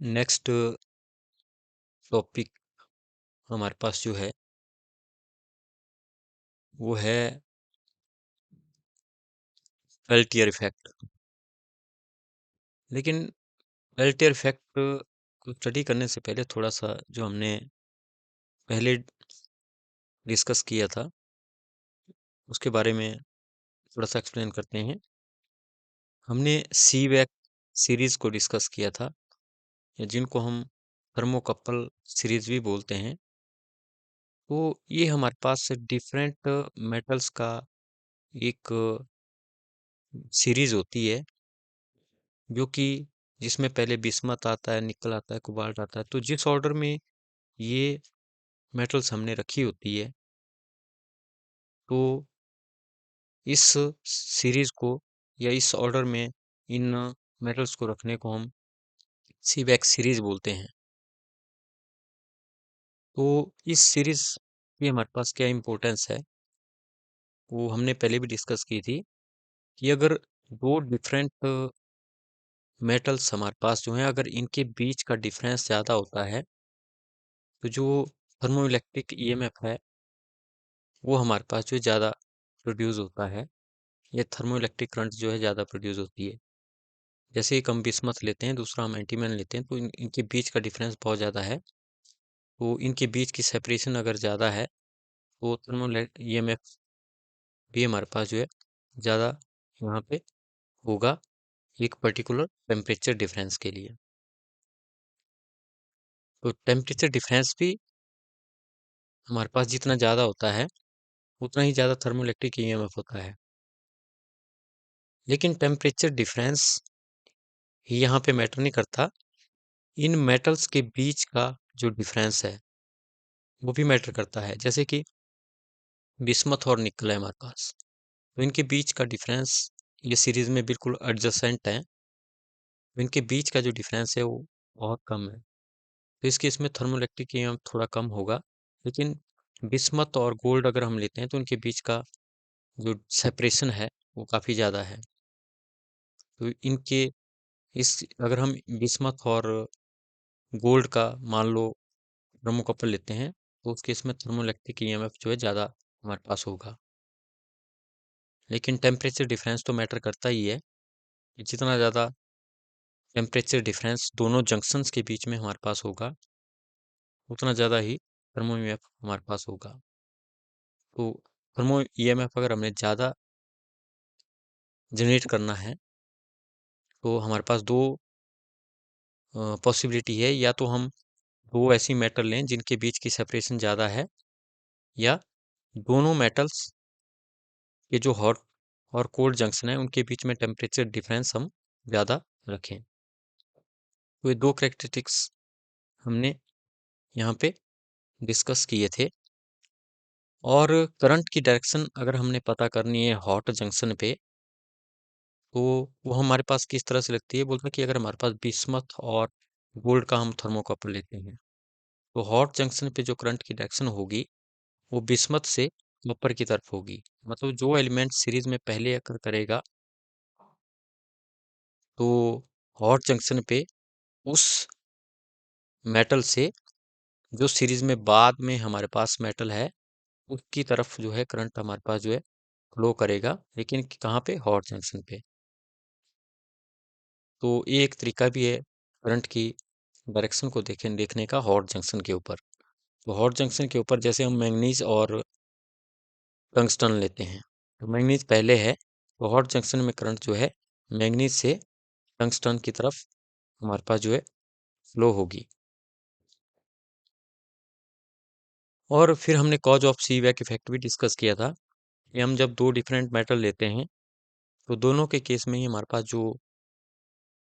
Next topic हमारे पास जो है वो है पेल्टियर इफेक्ट। लेकिन पेल्टियर इफेक्ट को स्टडी करने से पहले थोड़ा सा जो हमने पहले डिस्कस किया था उसके बारे में थोड़ा सा एक्सप्लेन करते हैं। हमने सीवैक सीरीज को डिस्कस किया था, या जिनको हम थर्मोकपल सीरीज भी बोलते हैं। तो ये हमारे पास डिफरेंट मेटल्स का एक सीरीज होती है, जो कि जिसमें पहले बिस्मथ आता है, निकल आता है, कोबाल्ट आता है। तो जिस ऑर्डर में ये मेटल्स हमने रखी होती है, तो इस सीरीज को या इस ऑर्डर में इन मेटल्स को रखने को हम सीवैक सीरीज बोलते हैं। तो इस सीरीज की हमारे पास क्या इम्पोर्टेंस है वो हमने पहले भी डिस्कस की थी, कि अगर दो डिफरेंट मेटल्स हमारे पास जो हैं, अगर इनके बीच का डिफरेंस ज़्यादा होता है, तो जो थर्मोइलेक्ट्रिक ईएमएफ है वो हमारे पास जो ज़्यादा प्रोड्यूस होता है, या थर्मोइलेक्ट्रिक करंट जो है ज़्यादा प्रोड्यूस होती है। जैसे एक हम बिस्मथ लेते हैं, दूसरा हम एंटीमन लेते हैं, तो इनके बीच का डिफरेंस बहुत ज़्यादा है। तो इनके बीच की सेपरेशन अगर ज़्यादा है, तो थर्मो ईएमएफ भी हमारे पास जो है ज़्यादा यहाँ पे होगा, एक पर्टिकुलर टेम्परेचर डिफरेंस के लिए। तो टेम्परेचर डिफरेंस भी हमारे पास जितना ज़्यादा होता है, उतना ही ज़्यादा थर्मोइलेक्ट्रिक ईएमएफ होता है। लेकिन टेम्परेचर डिफरेंस यहाँ पे मैटर नहीं करता, इन मेटल्स के बीच का जो डिफरेंस है वो भी मैटर करता है। जैसे कि बिस्मथ और निकल है हमारे पास, तो इनके बीच का डिफरेंस ये सीरीज में बिल्कुल एडजेसेंट है, तो इनके बीच का जो डिफरेंस है वो बहुत कम है। तो इस केस में थर्मोइलेक्ट्रिक ईएमएफ थोड़ा कम होगा। लेकिन बिस्मथ और गोल्ड अगर हम लेते हैं, तो इनके बीच का जो सेपरेशन है वो काफ़ी ज़्यादा है। तो इनके इस अगर हम बिस्मथ और गोल्ड का मान लो थर्मोकपल लेते हैं, तो उस केस में थर्मोइलेक्ट्रिक ईएमएफ जो है ज़्यादा हमारे पास होगा। लेकिन टेम्परेचर डिफरेंस तो मैटर करता ही है, कि जितना ज़्यादा टेम्परेचर डिफरेंस दोनों जंक्शंस के बीच में हमारे पास होगा, उतना ज़्यादा ही थर्मो ईएमएफ हमारे पास होगा। तो थर्मो ईएमएफ अगर हमें ज़्यादा जनरेट करना है, तो हमारे पास दो पॉसिबिलिटी है। या तो हम दो ऐसी मेटल लें जिनके बीच की सेपरेशन ज़्यादा है, या दोनों मेटल्स के जो हॉट और कोल्ड जंक्शन है उनके बीच में टेम्परेचर डिफरेंस हम ज़्यादा रखें। तो ये दो करेक्टरिस्टिक्स हमने यहाँ पे डिस्कस किए थे। और करंट की डायरेक्शन अगर हमने पता करनी है हॉट जंक्शन पे, तो वो हमारे पास किस तरह से लगती है। बोलते हैं कि अगर हमारे पास बिस्मथ और गोल्ड का हम थर्मोकपल लेते हैं, तो हॉट जंक्शन पे जो करंट की डायरेक्शन होगी वो बिस्मथ से ऊपर की तरफ होगी। मतलब जो एलिमेंट सीरीज में पहले अकर करेगा, तो हॉट जंक्शन पे उस मेटल से जो सीरीज में बाद में हमारे पास मेटल है, उसकी तरफ जो है करंट हमारे पास जो है फ्लो करेगा, लेकिन कहाँ पे, हॉट जंक्शन पे। तो ये एक तरीका भी है करंट की डायरेक्शन को देखने का हॉट जंक्शन के ऊपर। तो हॉट जंक्शन के ऊपर जैसे हम मैंगनीज और टंगस्टन लेते हैं, तो मैंगनीज पहले है, तो हॉट जंक्शन में करंट जो है मैंगनीज से टंगस्टन की तरफ हमारे पास जो है फ्लो होगी। और फिर हमने कॉज ऑफ सीवैक इफेक्ट भी डिस्कस किया था, कि हम जब दो डिफरेंट मेटल लेते हैं, तो दोनों के केस में ही हमारे पास जो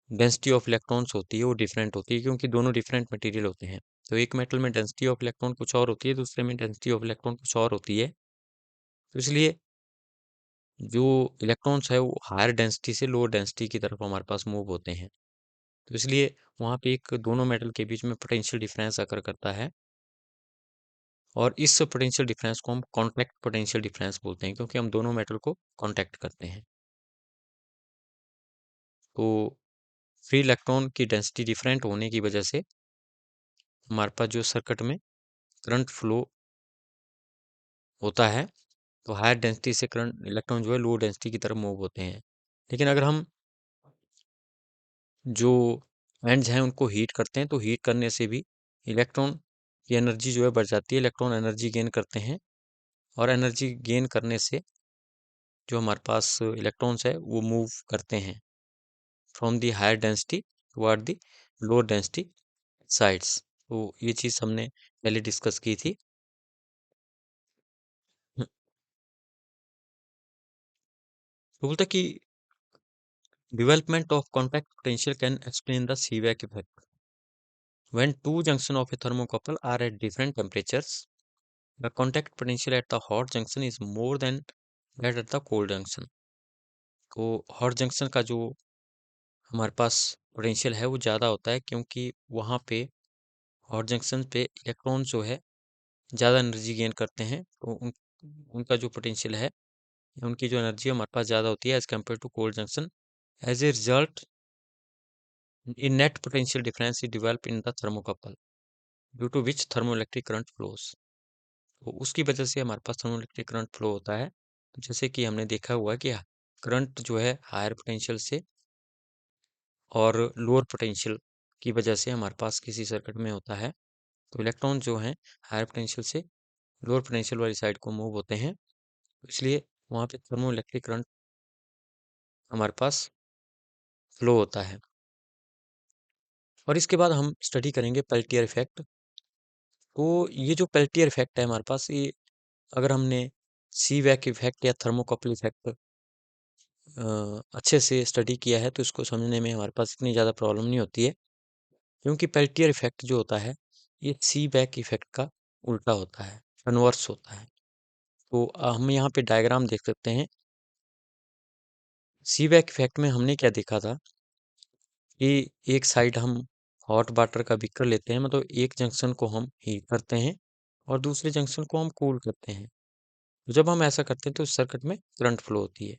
डेंसिटी ऑफ इलेक्ट्रॉन्स होती है वो डिफरेंट होती है, क्योंकि दोनों डिफरेंट मटेरियल होते हैं। तो एक मेटल में डेंसिटी ऑफ इलेक्ट्रॉन कुछ और होती है, दूसरे में डेंसिटी ऑफ इलेक्ट्रॉन कुछ और होती है। तो इसलिए जो इलेक्ट्रॉन्स है वो हायर डेंसिटी से लोअर डेंसिटी की तरफ हमारे पास मूव होते हैं। तो इसलिए वहाँ पे एक दोनों मेटल के बीच में पोटेंशियल डिफरेंस अकर करता है, और इस पोटेंशियल डिफरेंस को हम कॉन्टैक्ट पोटेंशियल डिफरेंस बोलते हैं, क्योंकि हम दोनों मेटल को कॉन्टैक्ट करते हैं। तो फ्री इलेक्ट्रॉन की डेंसिटी डिफरेंट होने की वजह से हमारे पास जो सर्किट में करंट फ्लो होता है, तो हायर डेंसिटी से करंट इलेक्ट्रॉन जो है लो डेंसिटी की तरफ मूव होते हैं। लेकिन अगर हम जो एंड्स हैं उनको हीट करते हैं, तो हीट करने से भी इलेक्ट्रॉन की एनर्जी जो है बढ़ जाती है, इलेक्ट्रॉन एनर्जी गेन करते हैं, और एनर्जी गेन करने से जो हमारे पास इलेक्ट्रॉन्स है वो मूव करते हैं from the higher density toward the lower density sides. तो ये चीज़ हमने पहले डिस्कस की थी। तो बोलता कि development of contact potential can explain the Seebeck effect. When two junctions of a thermocouple are at different temperatures, the contact potential at the hot junction is more than that at the cold junction. तो hot junction का जो हमारे पास potential है वो ज़्यादा होता है, क्योंकि वहाँ पे हॉट जंक्शन पे इलेक्ट्रॉन जो है ज़्यादा एनर्जी गेन करते हैं, तो उनका जो पोटेंशियल है, उनकी जो एनर्जी है हमारे पास ज़्यादा होती है as compare to cold junction. As a result, in net potential difference is developed in the thermocouple due to which thermoelectric current flows। तो उसकी वजह से हमारे पास थर्मोइलेक्ट्रिक करंट फ्लो होता है। तो जैसे कि हमने देखा हुआ है कि करंट जो है हायर पोटेंशियल से और लोअर पोटेंशियल की वजह से हमारे पास किसी सर्किट में होता है, तो इलेक्ट्रॉन जो हैं हायर पोटेंशियल से लोअर पोटेंशियल वाली साइड को मूव होते हैं, इसलिए वहाँ पे थर्मोइलेक्ट्रिक करंट हमारे पास फ्लो होता है। और इसके बाद हम स्टडी करेंगे पेल्टियर इफेक्ट। तो ये जो पेल्टियर इफेक्ट है हमारे पास, ये अगर हमने सी वैक इफेक्ट या थर्मोकपल इफेक्ट अच्छे से स्टडी किया है, तो इसको समझने में हमारे पास इतनी ज़्यादा प्रॉब्लम नहीं होती है, क्योंकि पेल्टियर इफेक्ट जो होता है ये सी वैक इफेक्ट का उल्टा होता है, कन्वर्स होता है। तो हम यहाँ पे डायग्राम देख सकते हैं। सी वैक इफेक्ट में हमने क्या देखा था कि एक साइड हम हॉट वाटर का बीकर लेते हैं, मतलब एक जंक्शन को हम हीट करते हैं और दूसरे जंक्शन को हम कूल करते हैं। तो जब हम ऐसा करते हैं तो सर्किट में करंट फ्लो होती है।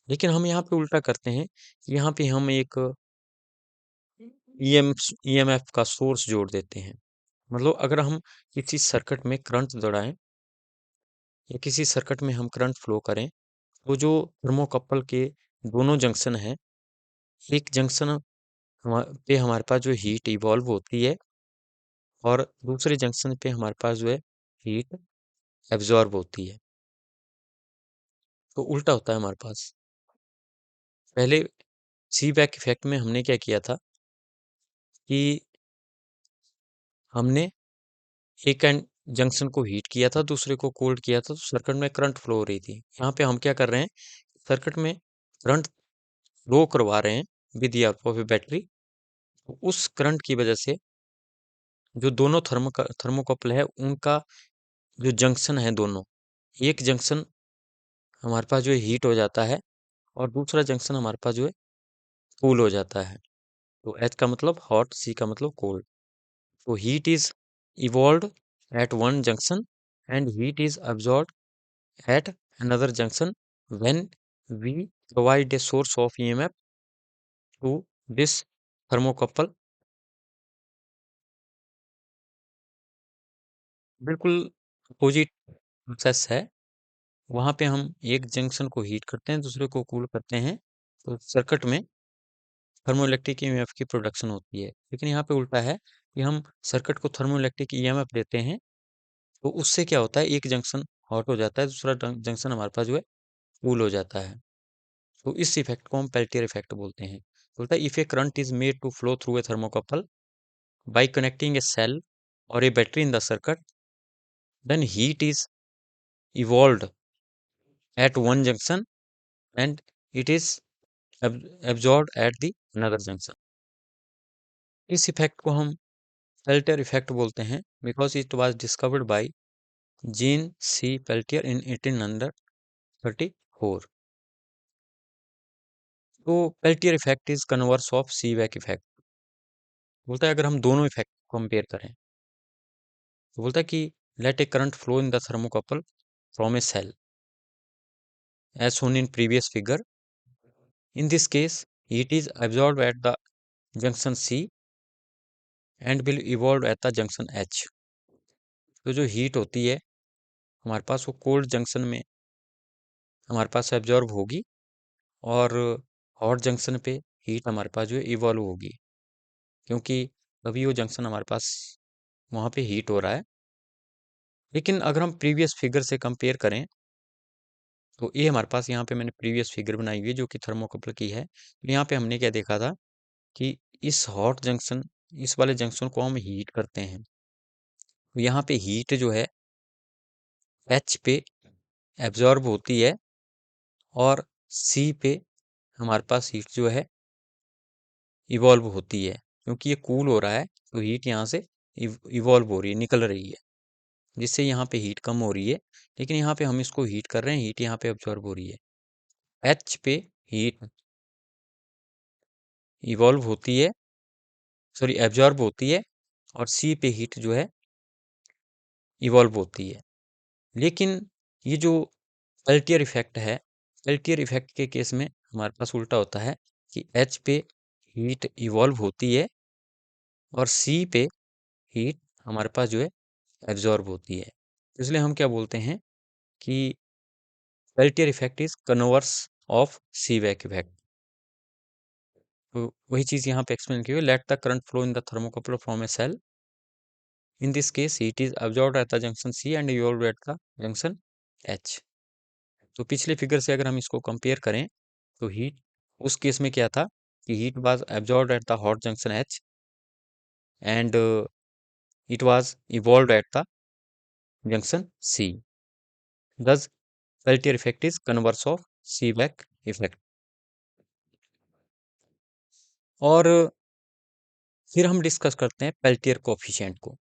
लेकिन हम यहाँ पे उल्टा करते हैं, यहाँ पे हम एक ईएमएफ का सोर्स जोड़ देते हैं। मतलब अगर हम किसी सर्किट में करंट दौड़ाएं या किसी सर्किट में हम करंट फ्लो करें, तो जो थर्मोकपल के दोनों जंक्शन हैं, एक जंक्शन पे हमारे पास जो हीट इवॉल्व होती है और दूसरे जंक्शन पे हमारे पास जो है हीट एब्जॉर्ब होती है। तो उल्टा होता है हमारे पास। पहले सी बैक इफेक्ट में हमने क्या किया था कि हमने एक एंड जंक्शन को हीट किया था, दूसरे को कोल्ड किया था, तो सर्किट में करंट फ्लो हो रही थी। यहाँ पे हम क्या कर रहे हैं, सर्किट में करंट फ्लो करवा रहे हैं with the help of A battery. तो उस करंट की वजह से जो दोनों थर्मोकपल है उनका जो जंक्शन है, दोनों एक जंक्शन हमारे पास जो है हीट हो जाता है और दूसरा जंक्शन हमारे पास जो है कूल हो जाता है। तो एच का मतलब हॉट, सी का मतलब कोल्ड। तो heat is evolve at one junction and heat is absorbed at another junction when we provide a source of EMF to this thermocouple। बिल्कुल अपोजिट प्रोसेस है। वहाँ पे हम एक जंक्शन को हीट करते हैं, दूसरे को कूल करते हैं, तो सर्किट में थर्मोइलेक्ट्रिक ईएमएफ की प्रोडक्शन होती है। लेकिन यहाँ पे उल्टा है कि हम सर्किट को थर्मोइलेक्ट्रिक ईएमएफ देते हैं, तो उससे क्या होता है, एक जंक्शन हॉट हो जाता है, दूसरा जंक्शन हमारे पास जो है कूल हो जाता है। तो इस इफेक्ट को हम पेल्टियर इफेक्ट बोलते हैं। बोलता है if a current is made to flow through a thermocouple by connecting a cell और a battery in the circuit, then heat is evolved at one junction and it is absorbed at the another junction। इस effect को हम Peltier effect बोलते हैं because it was discovered by Jean C Peltier in 1834। तो Peltier effect is converse of Seebeck effect. बोलता है अगर हम दोनों इफेक्ट कंपेयर करें, तो बोलता है कि let a current flow in the thermocouple from a cell as shown in previous figure। In this case heat is absorbed at the junction C and will evolve at the junction H। तो जो heat होती है हमारे पास वो cold junction में हमारे पास absorb होगी और हॉट जंक्शन पे हीट हमारे पास जो है इवॉल्व होगी, क्योंकि अभी वो जंक्शन हमारे पास वहाँ पे हीट हो रहा है। लेकिन अगर हम प्रीवियस फिगर से कंपेयर करें तो ये हमारे पास यहाँ पे मैंने प्रीवियस फिगर बनाई हुई है जो कि थर्मोकपल की है। तो यहाँ पे हमने क्या देखा था कि इस हॉट जंक्शन इस वाले जंक्शन को हम हीट करते हैं, तो यहाँ पे हीट जो है एच पे एब्जॉर्ब होती है और सी पे हमारे पास हीट जो है इवॉल्व होती है। क्योंकि ये कूल हो रहा है तो हीट यहाँ से इवॉल्व हो रही है, निकल रही है, जिससे यहाँ पे हीट कम हो रही है। लेकिन यहाँ पे हम इसको हीट कर रहे हैं, हीट यहाँ पे एब्जॉर्ब हो रही है। एच पे हीट इवॉल्व होती है, सॉरी एब्जॉर्ब होती है, और सी पे हीट जो है इवॉल्व होती है। लेकिन ये जो पेल्टियर इफेक्ट है, पेल्टियर इफेक्ट के केस में हमारे पास उल्टा होता है कि एच पे हीट इवॉल्व होती है और सी पे हीट हमारे पास जो है एब्जॉर्ब होती है। इसलिए हम क्या बोलते हैं कि Peltier effect is converse of Seebeck effect. तो वही चीज यहाँ पे एक्सप्लेन की हुई, let the current flow in the thermocouple from a cell. In this case heat is absorbed at the junction C and evolved at the junction H. तो पिछले figure से अगर हम इसको कंपेयर करें तो हीट उस केस में क्या था कि heat was absorbed at the hot junction H and it was evolved at the junction C. thus Peltier effect is converse of Seebeck effect। और फिर हम डिस्कस करते हैं पेल्टियर कोफिशिएंट को।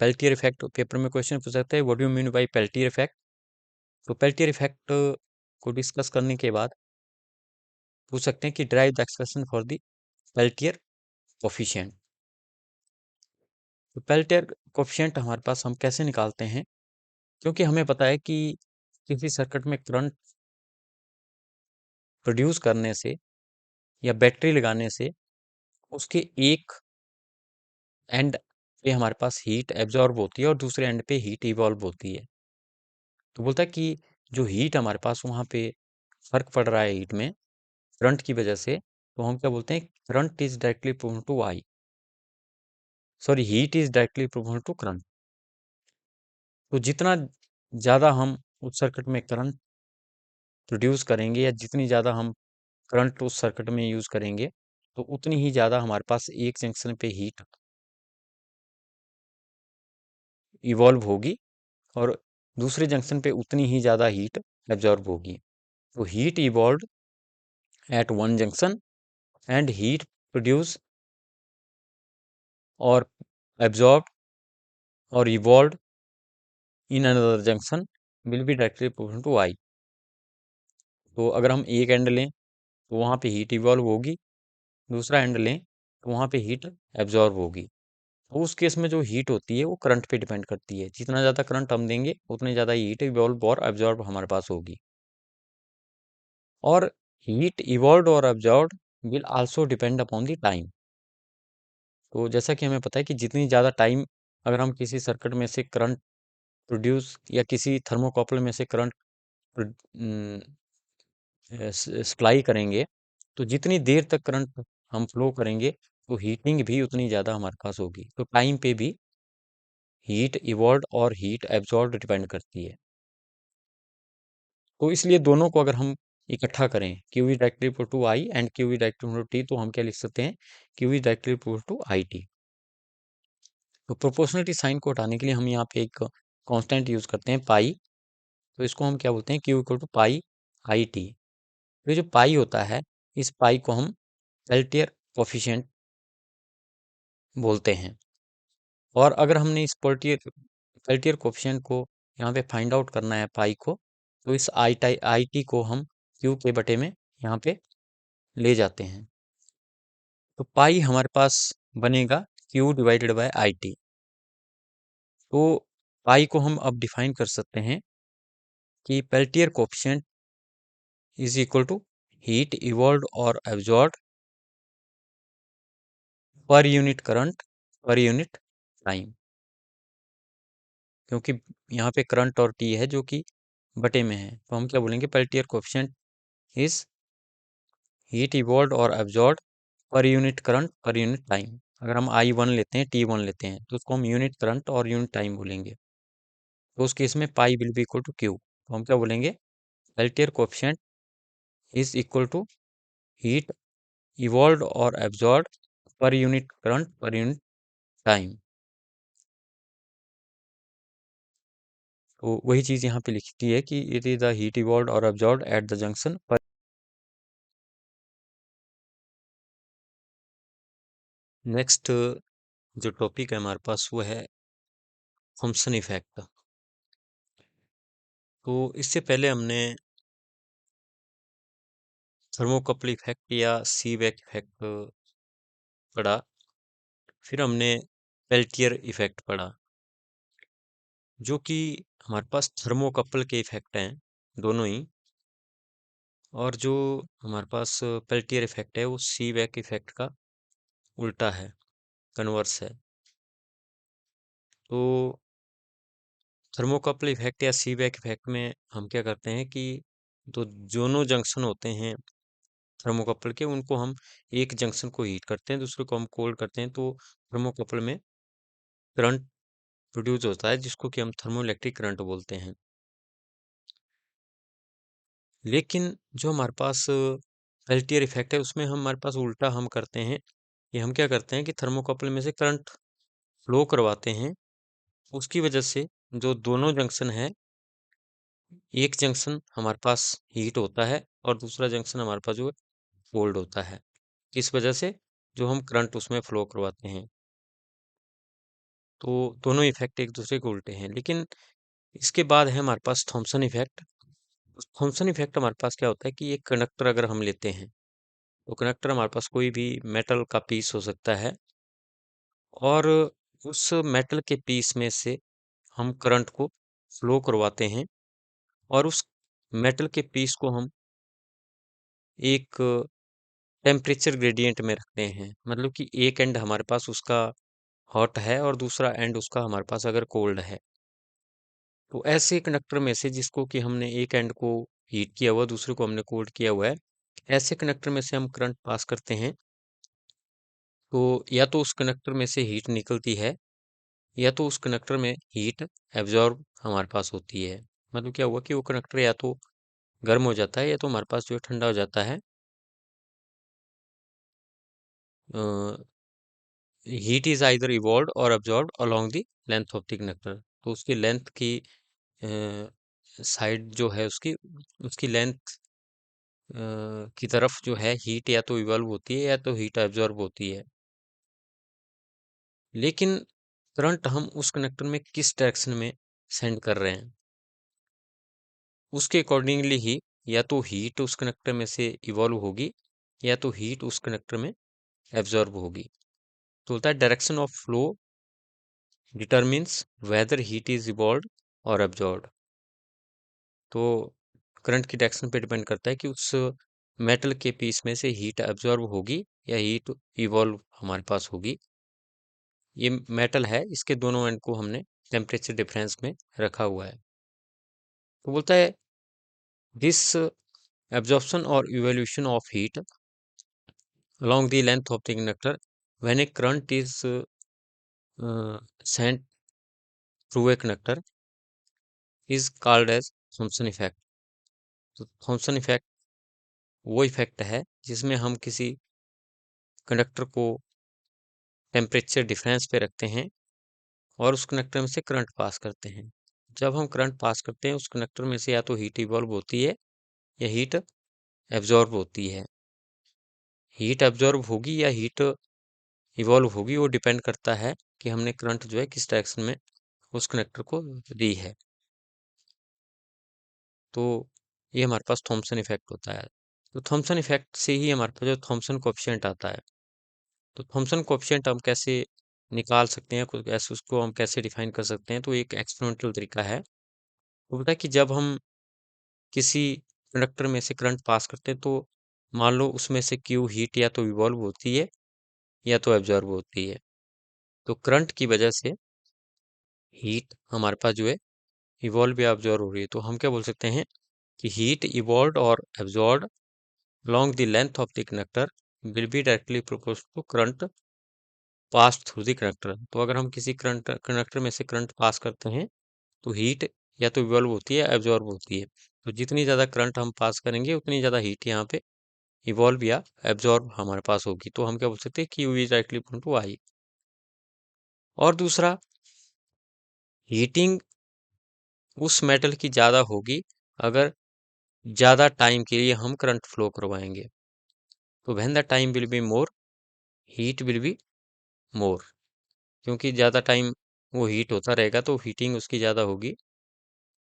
पेल्टियर इफेक्ट पेपर में क्वेश्चन पूछ सकते हैं, what do you mean by Peltier effect. तो पेल्टियर इफेक्ट को डिस्कस करने के बाद पूछ सकते हैं कि drive the expression for the Peltier coefficient. तो पेल्टियर कोफिशिएंट हमारे पास हम कैसे निकालते हैं, क्योंकि हमें पता है कि किसी सर्किट में करंट प्रोड्यूस करने से या बैटरी लगाने से उसके एक एंड पे हमारे पास हीट एब्जॉर्ब होती है और दूसरे एंड पे हीट इवॉल्व होती है। तो बोलता है कि जो हीट हमारे पास वहाँ पे फर्क पड़ रहा है हीट में करंट की वजह से, तो हम क्या बोलते हैं, current is directly proportional to I, sorry heat is directly proportional to current. तो जितना ज़्यादा हम उस सर्किट में करंट प्रोड्यूस करेंगे या जितनी ज़्यादा हम करंट उस सर्किट में यूज़ करेंगे तो उतनी ही ज़्यादा हमारे पास एक जंक्शन पे हीट इवॉल्व होगी और दूसरे जंक्शन पे उतनी ही ज़्यादा हीट एब्जॉर्ब होगी। तो heat evolve at one junction and heat produce और एब्जॉर्ब और evolve in another junction will be directly proportional to I. तो अगर हम एक एंड लें तो वहाँ पे हीट इवॉल्व होगी, दूसरा एंड लें तो वहाँ पे हीट एब्जॉर्ब होगी। तो उस केस में जो हीट होती है वो करंट पे डिपेंड करती है, जितना ज़्यादा करंट हम देंगे उतनी ज़्यादा हीट इवॉल्व और एब्जॉर्ब हमारे पास होगी। और हीट इवॉल्व और absorb will also depend upon the time. तो जैसा कि हमें पता है कि जितनी ज़्यादा टाइम अगर हम किसी सर्किट में से करंट प्रोड्यूस या किसी थर्मोकपल में से करंट सप्लाई करेंगे, तो जितनी देर तक करंट हम फ्लो करेंगे तो हीटिंग भी उतनी ज़्यादा हमारे पास होगी। तो टाइम पे भी हीट इवॉल्व और हीट एब्जॉर्ब डिपेंड करती है। तो इसलिए दोनों को अगर हम इकट्ठा करें, Q is directly equal to I and Q is directly equal to T, तो हम क्या लिख सकते हैं, Q is directly equal to I T. तो प्रोपोर्शनलिटी साइन को हटाने के लिए हम यहाँ पे एक कांस्टेंट यूज करते हैं पाई। तो इसको हम क्या बोलते हैं, Q equal to pi I T. तो ये जो पाई होता है इस पाई को हम पेल्टियर कोफिशिएंट बोलते हैं। और अगर हमने इस पेल्टियर पेल्टियर कोफिशिएंट को यहाँ पे फाइंड आउट करना है पाई को, तो इस आई टी को हम क्यू के बटे में यहाँ पे ले जाते हैं। तो पाई हमारे पास बनेगा Q divided by I T. तो पाई को हम अब डिफाइन कर सकते हैं कि Peltier coefficient is equal to heat evolve और absorb per unit current per unit time, क्योंकि यहाँ पे करंट और टी है जो कि बटे में है, तो हम क्या बोलेंगे, Peltier coefficient is heat evolve और absorb per unit current per unit time. अगर हम I1 लेते हैं, T1 लेते हैं, तो उसको हम यूनिट करंट और यूनिट टाइम बोलेंगे। तो उस केस में pi will be equal to Q, तो हम क्या बोलेंगे, Peltier coefficient is equal to heat evolve और absorb per unit current per unit time. तो वही चीज यहाँ पे लिखी है कि it is the heat evolve और absorb at the junction per. Next जो टॉपिक है हमारे पास वो है थॉम्सन इफेक्ट। तो इससे पहले हमने थर्मोकपल इफेक्ट या सीबेक इफेक्ट पढ़ा, फिर हमने पेल्टियर इफेक्ट पढ़ा, जो कि हमारे पास थर्मोकपल के इफेक्ट हैं दोनों ही, और जो हमारे पास पेल्टियर इफेक्ट है वो सीबेक इफेक्ट का उल्टा है, कन्वर्स है। तो थर्मोकपल इफेक्ट या सीबेक इफेक्ट में हम क्या करते हैं कि तो दोनों जंक्शन होते हैं थर्मोकपल के, उनको हम एक जंक्शन को हीट करते हैं, दूसरे को हम कोल्ड करते हैं, तो थर्मोकपल में करंट प्रोड्यूस होता है जिसको कि हम थर्मोइलेक्ट्रिक करंट बोलते हैं। लेकिन जो हमारे पास पेल्टियर इफेक्ट है उसमें हमारे पास उल्टा हम करते हैं कि हम क्या करते हैं कि थर्मोकपल में से करंट फ्लो करवाते हैं, उसकी वजह से जो दोनों जंक्शन है, एक जंक्शन हमारे पास हीट होता है और दूसरा जंक्शन हमारे पास जो है कोल्ड होता है, इस वजह से जो हम करंट उसमें फ्लो करवाते हैं। तो दोनों इफेक्ट एक दूसरे के उल्टे हैं। लेकिन इसके बाद है हमारे पास थॉम्सन इफेक्ट। थॉम्सन इफेक्ट हमारे पास क्या होता है कि एक कंडक्टर अगर हम लेते हैं, तो कंडक्टर हमारे पास कोई भी मेटल का पीस हो सकता है, और उस मेटल के पीस में से हम करंट को फ्लो करवाते हैं, और उस मेटल के पीस को हम एक टेम्परेचर ग्रेडियंट में रखते हैं, मतलब कि एक एंड हमारे पास उसका हॉट है और दूसरा एंड उसका हमारे पास अगर कोल्ड है, तो ऐसे कंडक्टर में से जिसको कि हमने एक एंड को हीट किया हुआ, दूसरे को हमने कोल्ड किया हुआ है, ऐसे कंडक्टर में से हम करंट पास करते हैं, तो या तो उस कंडक्टर में से हीट निकलती है, या तो उस कंडक्टर में हीट एब्जॉर्ब हमारे पास होती है। मतलब क्या हुआ कि वो कंडक्टर या तो गर्म हो जाता है या तो हमारे पास जो है ठंडा हो जाता है। हीट इज आइदर इवॉल्व और absorb along the length of the conductor, तो उसकी लेंथ की साइड जो है उसकी लेंथ की तरफ जो है हीट या तो इवॉल्व होती है या तो हीट एब्जॉर्ब होती है। लेकिन करंट हम उस कंडक्टर में किस डायरेक्शन में सेंड कर रहे हैं, उसके अकॉर्डिंगली ही या तो हीट उस कंडक्टर में से इवॉल्व होगी या तो हीट उस कंडक्टर में एब्जॉर्ब होगी। तो होता है direction of flow determines whether heat is evolve और एब्जॉर्ब। तो करंट की डायरेक्शन पे डिपेंड करता है कि उस मेटल के पीस में से हीट एब्जॉर्ब होगी या हीट इवॉल्व हमारे पास होगी। ये मेटल है, इसके दोनों एंड को हमने टेम्परेचर डिफरेंस में रखा हुआ है। तो बोलता है this absorption or evolution of heat along the length of the conductor when a current is sent through a conductor is called as Thomson effect। तो थॉम्सन इफेक्ट वो इफेक्ट है जिसमें हम किसी कंडक्टर को टेम्परेचर डिफरेंस पे रखते हैं और उस कंडक्टर में से करंट पास करते हैं। जब हम करंट पास करते हैं, उस कंडक्टर में से या तो हीट इवॉल्व होती है या हीट एब्जॉर्ब होती है। हीट एब्जॉर्ब होगी या हीट इवॉल्व होगी वो डिपेंड करता है कि हमने करंट जो है किस डायरेक्शन में उस कनेक्टर को दी है। तो ये हमारे पास थॉम्सन इफेक्ट होता है। तो थॉम्सन इफेक्ट से ही हमारे पास जो थॉम्सन कोएफिशिएंट आता है, तो थॉम्सन कोएफिशिएंट हम कैसे निकाल सकते हैं, कुछ ऐसे उसको हम कैसे डिफाइन कर सकते हैं, तो एक एक्सपेरिमेंटल तरीका है। वो बोलता है कि जब हम किसी कंडक्टर में से करंट पास करते हैं, तो मान लो उसमें से क्यू हीट या तो इवॉल्व होती है या तो एब्जॉर्ब होती है। तो करंट की वजह से हीट हमारे पास जो है इवॉल्व या एब्जॉर्ब हो रही है। तो हम क्या बोल सकते हैं कि हीट इवॉल्व और absorb along the length of the conductor will be directly proportional to current passed through the conductor। तो अगर हम किसी करंट कंडक्टर में से करंट पास करते हैं तो हीट या तो इवॉल्व होती है एब्जॉर्ब होती है। तो जितनी ज़्यादा करंट हम पास करेंगे उतनी ज़्यादा हीट यहाँ पे इवॉल्व या एब्जॉर्ब हमारे पास होगी। तो हम क्या बोल सकते हैं कि U is directly equal to I. और दूसरा, हीटिंग उस मेटल की ज़्यादा होगी अगर ज़्यादा टाइम के लिए हम करंट फ्लो करवाएंगे। तो when the time will be more, heat will be more. क्योंकि ज़्यादा टाइम वो हीट होता रहेगा तो हीटिंग उसकी ज़्यादा होगी।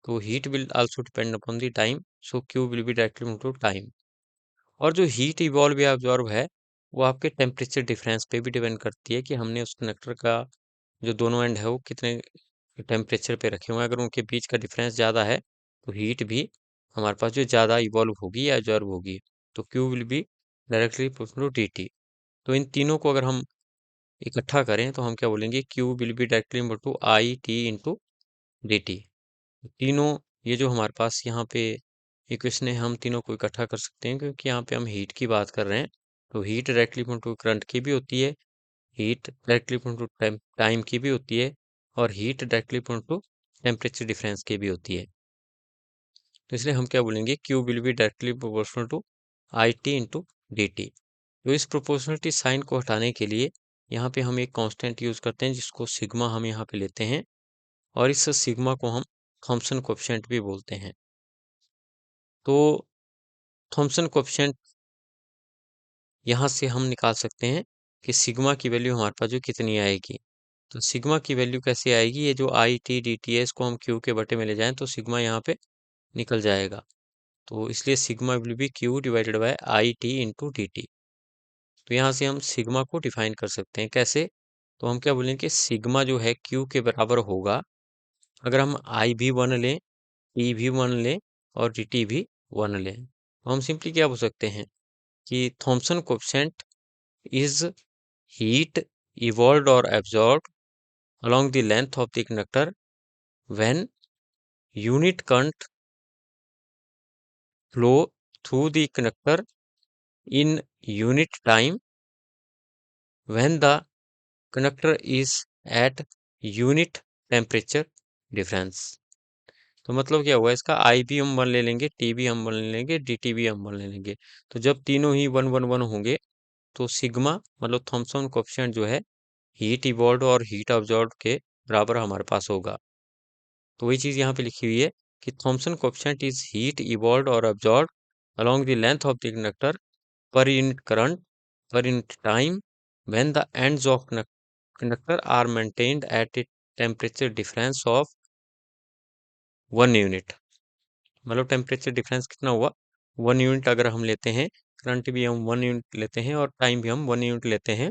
तो heat will also depend upon the time, so Q will be directly to time. और जो हीट इवॉल्व या अब्जॉर्ब है वो आपके टेम्परेचर डिफरेंस पे भी डिपेंड करती है कि हमने उस कंडक्टर का जो दोनों एंड है वो कितने टेम्परेचर पे रखे हुए हैं। अगर उनके बीच का डिफरेंस ज़्यादा है तो हीट भी हमारे पास जो ज़्यादा इवॉल्व होगी या अब्जॉर्ब होगी। तो Q will be directly proportional to D T. तो इन तीनों को अगर हम इकट्ठा करें तो हम क्या बोलेंगे, Q will be directly equal to I T into D T. तीनों ये जो हमारे पास यहाँ पे इक्वेशन है हम तीनों को इकट्ठा कर सकते हैं क्योंकि यहाँ पे हम हीट की बात कर रहे हैं। तो heat directly equal to current की भी होती है, heat directly equal to time की भी होती है, और heat directly equal to temperature difference की भी होती है। तो इसलिए हम क्या बोलेंगे, Q will be directly proportional to I T into D T. तो इस प्रोपोर्शनलिटी साइन को हटाने के लिए यहाँ पे हम एक कांस्टेंट यूज करते हैं जिसको सिग्मा हम यहाँ पे लेते हैं, और इस सिग्मा को हम थॉम्सन कोएफिशिएंट भी बोलते हैं। तो थॉम्सन कोएफिशिएंट यहाँ से हम निकाल सकते हैं कि सिग्मा की वैल्यू हमारे पास जो कितनी आएगी। तो सिग्मा की वैल्यू कैसे आएगी, ये जो आई टी डी टी है इसको हम क्यू के बटे में ले जाएं तो सिग्मा यहाँ पे निकल जाएगा। तो इसलिए sigma will be Q divided by I T into D T. तो यहाँ से हम सिग्मा को डिफाइन कर सकते हैं कैसे, तो हम क्या बोलेंगे कि सिग्मा जो है क्यू के बराबर होगा अगर हम आई भी 1 लें, टी भी 1 लें और डी टी भी 1 लें। तो हम सिंपली क्या बोल सकते हैं कि Thomson coefficient is heat evolved or absorbed along the length of the conductor when unit current flow through the conductor in unit time when the conductor is at unit temperature difference। तो मतलब क्या हुआ इसका, आई भी हम 1 ले लेंगे, T भी हम 1 ले लेंगे, डी टी भी हम 1 ले लेंगे। तो जब तीनों ही 1 1 1 होंगे तो सिग्मा मतलब थॉम्सन कोएफिशिएंट जो है हीट इवॉल्व और हीट ऑब्जॉर्व के बराबर हमारे पास होगा। तो वही चीज़ यहाँ पे लिखी हुई है कि Thomson coefficient is heat evolve और absorb along the length of the conductor per unit current per unit time when the ends of conductor are maintained at a temperature difference of 1 unit। मतलब temperature difference कितना हुआ, 1 unit अगर हम लेते हैं, current भी हम 1 यूनिट लेते हैं और टाइम भी हम 1 यूनिट लेते हैं,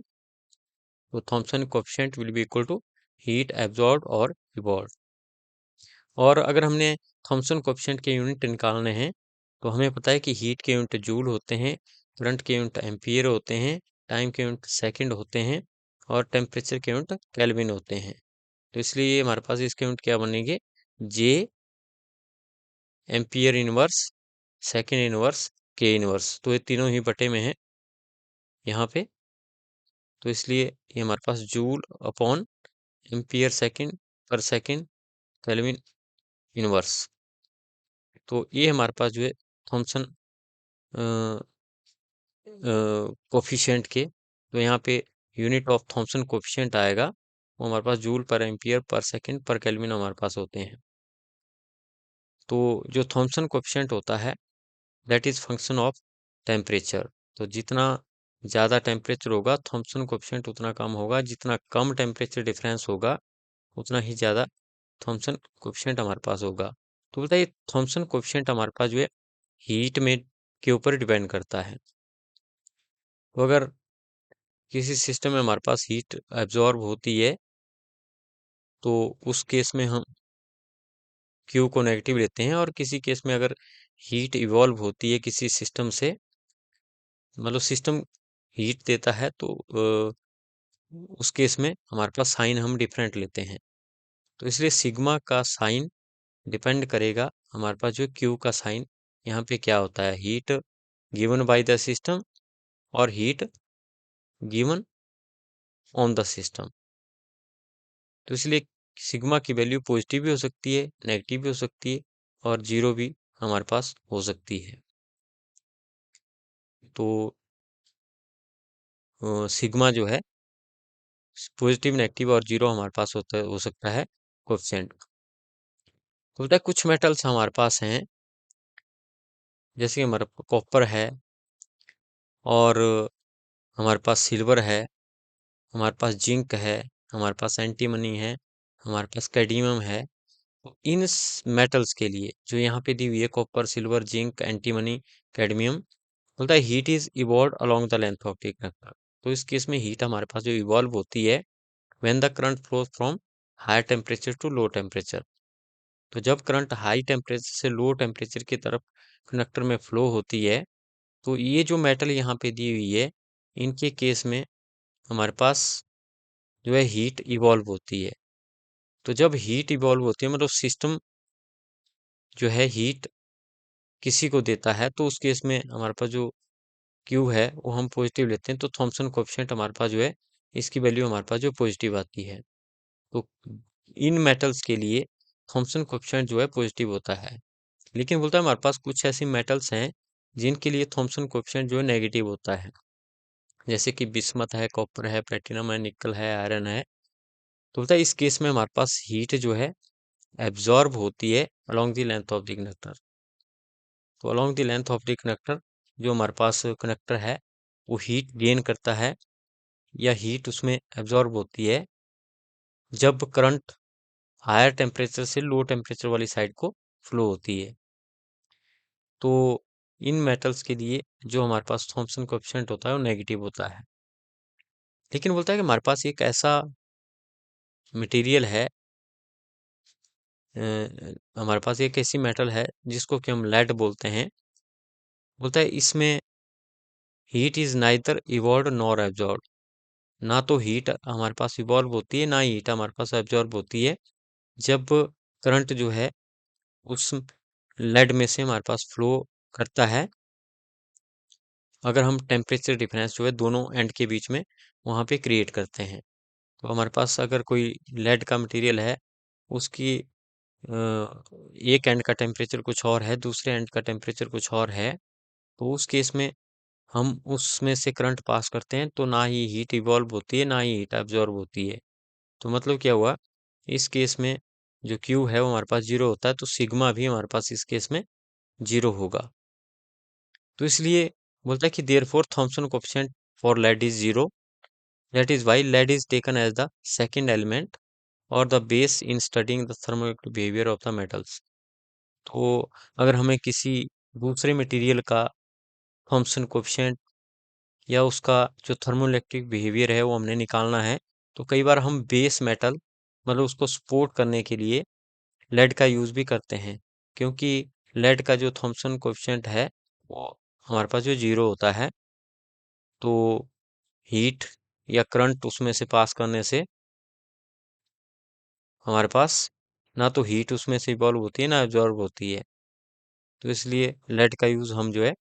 तो Thomson coefficient will be equal to heat absorb और इवॉल्व। और अगर हमने थॉम्सन कोएफिशिएंट के यूनिट निकालने हैं तो हमें पता है कि हीट के यूनिट जूल होते हैं, करंट के यूनिट एम्पियर होते हैं, टाइम के यूनिट सेकंड होते हैं और टेम्परेचर के यूनिट केल्विन होते हैं। तो इसलिए हमारे पास इसके यूनिट क्या बनेंगे, जे एम्पियर इनवर्स, सेकंड इनवर्स, के इनवर्स। तो ये तीनों ही बटे में है यहाँ पे, तो इसलिए ये हमारे पास जूल अपॉन एम्पियर सेकंड पर सेकंड केल्विन इनवर्स। तो ये हमारे पास जो है थॉम्सन कोफिशिएंट के, तो यहाँ पे यूनिट ऑफ थॉम्सन कोफिशिएंट आएगा वो हमारे पास जूल पर एम्पियर पर सेकंड पर केल्विन हमारे पास होते हैं। तो जो थॉम्सन कोफिशिएंट होता है that is function of temperature. तो जितना ज़्यादा टेम्परेचर होगा थॉम्सन कोफिशिएंट उतना कम होगा, जितना कम टेम्परेचर डिफरेंस होगा उतना ही ज़्यादा थॉम्सन कोफिशिएंट हमारे पास होगा। तो बताइए थॉम्सन कोफिशिएंट हमारे पास जो है हीट में के ऊपर डिपेंड करता है। तो अगर किसी सिस्टम में हमारे पास हीट एब्जॉर्ब होती है तो उस केस में हम क्यू को नेगेटिव लेते हैं, और किसी केस में अगर हीट इवॉल्व होती है किसी सिस्टम से मतलब सिस्टम हीट देता है तो उस केस में हमारे पास साइन हम डिफरेंट लेते हैं। तो इसलिए सिग्मा का साइन डिपेंड करेगा हमारे पास जो क्यू का साइन यहाँ पे क्या होता है, heat given by the system और heat given on the system. तो इसलिए सिग्मा की वैल्यू पॉजिटिव भी हो सकती है, नेगेटिव भी हो सकती है और जीरो भी हमारे पास हो सकती है। तो सिग्मा जो है पॉजिटिव, नेगेटिव और जीरो हमारे पास हो सकता है कोएफिशिएंट। तो बेटा कुछ मेटल्स हमारे पास हैं, जैसे हमारे कॉपर है और हमारे पास सिल्वर है, हमारे पास जिंक है, हमारे पास एंटीमनी है, हमारे पास कैडमियम है। तो इन मेटल्स के लिए जो यहाँ पे दी हुई है copper, silver, zinc, antimony, cadmium, बोलता है heat is evolve along the length of the conductor. तो इस केस में हीट हमारे पास जो इवॉल्व होती है when the current flows from high temperature to low temperature. तो जब करंट हाई टेम्परेचर से लो टेम्परेचर की तरफ कंडक्टर में फ्लो होती है, तो ये जो मेटल यहाँ पे दी हुई है इनके केस में हमारे पास जो है हीट इवॉल्व होती है। तो जब हीट इवॉल्व होती है मतलब सिस्टम जो है हीट किसी को देता है, तो उस केस में हमारे पास जो क्यू है वो हम पॉजिटिव लेते हैं, तो थॉम्सन कोएफिशिएंट हमारे पास जो है इसकी वैल्यू हमारे पास जो पॉजिटिव आती है। तो इन मेटल्स के लिए थॉम्सन कोएफिशिएंट जो है पॉजिटिव होता है। लेकिन बोलता है हमारे पास कुछ ऐसी मेटल्स हैं जिनके लिए थॉम्सन कोएफिशिएंट जो है नेगेटिव होता है, जैसे कि बिस्मथ है, कॉपर है, प्लेटिनम है, निकल है, आयरन है। तो बोलता है इस केस में हमारे पास हीट जो है एब्जॉर्ब होती है along the length of the conductor. तो along the length of the conductor जो हमारे पास कंडक्टर है वो हीट गेन करता है या हीट उसमें एब्जॉर्ब होती है जब करंट हायर टेम्परेचर से लो टेम्परेचर वाली साइड को फ्लो होती है। तो इन मेटल्स के लिए जो हमारे पास थॉम्सन कोएफिशिएंट होता है वो नेगेटिव होता है। लेकिन बोलता है कि हमारे पास एक ऐसा मटेरियल है, हमारे पास एक ऐसी मेटल है जिसको कि हम लेड बोलते हैं। बोलता है इसमें heat is neither evolve nor absorb. ना तो हीट हमारे पास इवॉल्व होती है, ना ही हीट हमारे पास एब्जॉर्ब होती है जब करंट जो है उस लेड में से हमारे पास फ्लो करता है, अगर हम टेम्परेचर डिफरेंस जो है दोनों एंड के बीच में वहाँ पे क्रिएट करते हैं। तो हमारे पास अगर कोई लेड का मटेरियल है, उसकी एक एंड का टेम्परेचर कुछ और है, दूसरे एंड का टेम्परेचर कुछ और है, तो उस केस में हम उसमें से करंट पास करते हैं तो ना ही हीट इवॉल्व होती है, ना ही हीट एब्जॉर्ब होती है। तो मतलब क्या हुआ, इस केस में जो क्यू है वो हमारे पास जीरो होता है, तो सिग्मा भी हमारे पास इस केस में जीरो होगा। तो इसलिए बोलता है कि therefore Thomson coefficient for lead is zero, that is why lead is taken as the second element और the base in studying the thermoelectric behaviour of the metals. तो अगर हमें किसी दूसरे मटेरियल का थॉम्सन कोएफिशिएंट या उसका जो थर्मोइलेक्ट्रिक बिहेवियर है वो हमने निकालना है, तो कई बार हम बेस मेटल मतलब उसको सपोर्ट करने के लिए लेड का यूज़ भी करते हैं, क्योंकि लेड का जो थॉम्सन कोएफिशिएंट है वो हमारे पास जो जीरो होता है, तो हीट या करंट उसमें से पास करने से हमारे पास ना तो हीट उसमें से इवॉल्व होती है ना एब्जॉर्ब होती है। तो इसलिए लेड का यूज़ हम जो है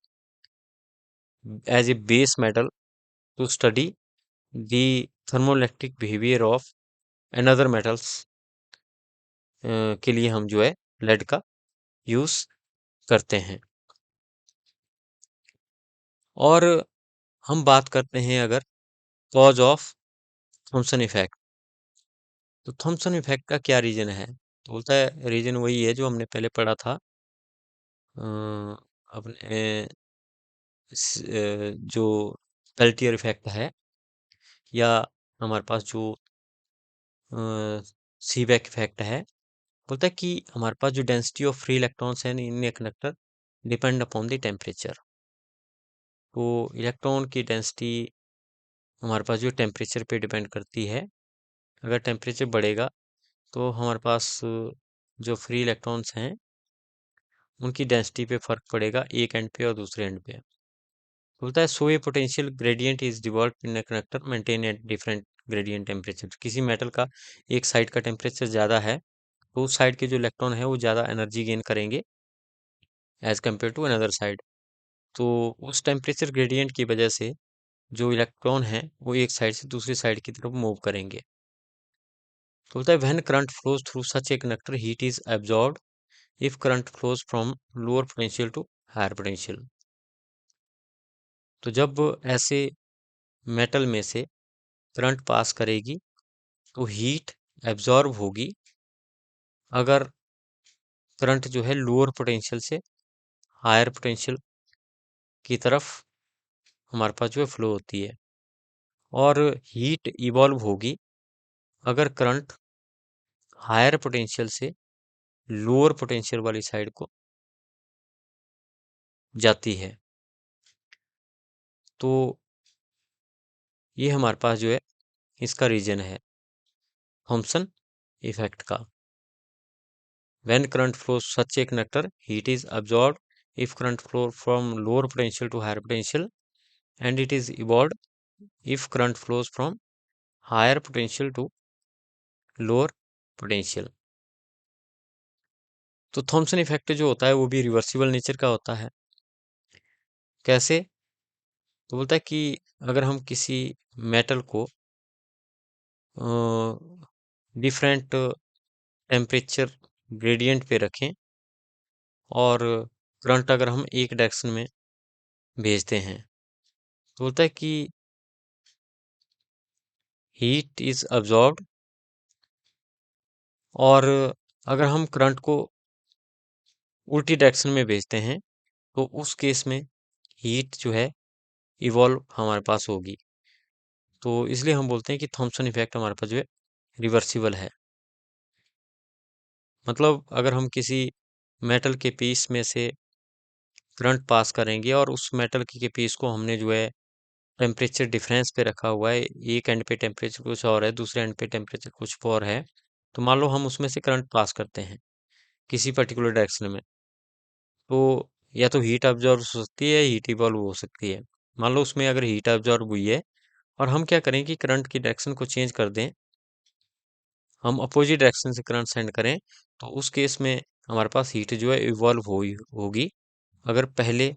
as a base metal to study the thermoelectric behaviour of another metals के लिए हम जो है लेड का यूज़ करते हैं। और हम बात करते हैं अगर कॉज ऑफ थॉम्सन इफेक्ट, तो थॉम्सन इफेक्ट का क्या रीजन है, तो बोलता है रीजन वही है जो हमने पहले पढ़ा था, अ, अपने जो पेल्टियर इफेक्ट है या हमारे पास जो सीबेक इफेक्ट है। बोलता है कि हमारे पास जो डेंसिटी ऑफ फ्री इलेक्ट्रॉन्स है in a conductor depend upon the temperature. तो इलेक्ट्रॉन की डेंसिटी हमारे पास जो टेम्परेचर पे डिपेंड करती है। अगर टेम्परेचर बढ़ेगा तो हमारे पास जो फ्री इलेक्ट्रॉन्स हैं उनकी डेंसिटी पे फर्क पड़ेगा, एक एंड पे और दूसरे एंड पे। बोलता है so a potential gradient is devolve in a conductor maintain at different gradient temperature. किसी मेटल का एक साइड का टेम्परेचर ज़्यादा है तो उस साइड के जो इलेक्ट्रॉन है वो ज़्यादा एनर्जी गेन करेंगे as compare to another side. तो उस टेम्परेचर ग्रेडियंट की वजह से जो इलेक्ट्रॉन है वो एक साइड से दूसरी साइड की तरफ मूव करेंगे। तो बोलता है when current flows through such a conductor heat is absorbed if current flows from lower potential to higher potential. तो जब ऐसे मेटल में से करंट पास करेगी तो हीट एब्जॉर्ब होगी अगर करंट जो है लोअर पोटेंशियल से हायर पोटेंशियल की तरफ हमारे पास जो है फ्लो होती है, और हीट इवॉल्व होगी अगर करंट हायर पोटेंशियल से लोअर पोटेंशियल वाली साइड को जाती है। तो ये हमारे पास जो है इसका रीजन है थॉम्सन इफेक्ट का। When current flows such a conductor heat is absorbed if current flow from lower potential to higher potential and it is evolved if current flows from higher potential to lower potential। तो Thompson effect जो होता है वो भी reversible nature का होता है। कैसे? तो बोलता है कि अगर हम किसी मेटल को डिफरेंट टेम्परेचर ग्रेडियंट पे रखें और करंट अगर हम एक डायरेक्शन में भेजते हैं तो बोलता है कि हीट इज अब्जॉर्ब्ड, और अगर हम करंट को उल्टी डायरेक्शन में भेजते हैं तो उस केस में हीट जो है इवॉल्व हमारे पास होगी। तो इसलिए हम बोलते हैं कि थॉम्सन इफेक्ट हमारे पास जो है रिवर्सिबल है। मतलब अगर हम किसी मेटल के पीस में से करंट पास करेंगे और उस मेटल के पीस को हमने जो है टेम्परेचर डिफरेंस पे रखा हुआ है, एक एंड पे टेम्परेचर कुछ और है, दूसरे एंड पे टेम्परेचर कुछ और है, तो मान लो हम उसमें से करंट पास करते हैं किसी पर्टिकुलर डायरेक्शन में, तो या तो हीट अब्जॉर्ब हो सकती है, हीट इवॉल्व हो सकती है। मान लो उसमें अगर हीट अब्जॉर्ब हुई है और हम क्या करें कि करंट की डायरेक्शन को चेंज कर दें, हम अपोजिट डायरेक्शन से करंट सेंड करें, तो उस केस में हमारे पास हीट जो है इवॉल्व होगी अगर पहले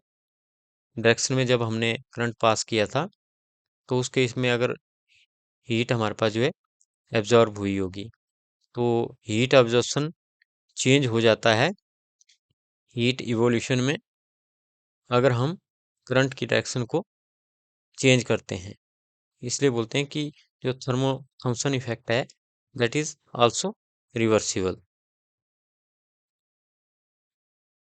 डायरेक्शन में जब हमने करंट पास किया था तो उस केस में अगर हीट हमारे पास जो है एब्जॉर्ब हुई होगी। तो हीट एब्जॉर्प्शन चेंज हो जाता है हीट इवोल्यूशन में अगर हम करंट की डायरेक्शन को चेंज करते हैं। इसलिए बोलते हैं कि जो थर्मो थॉम्सन इफेक्ट है दैट इज आल्सो रिवर्सिबल।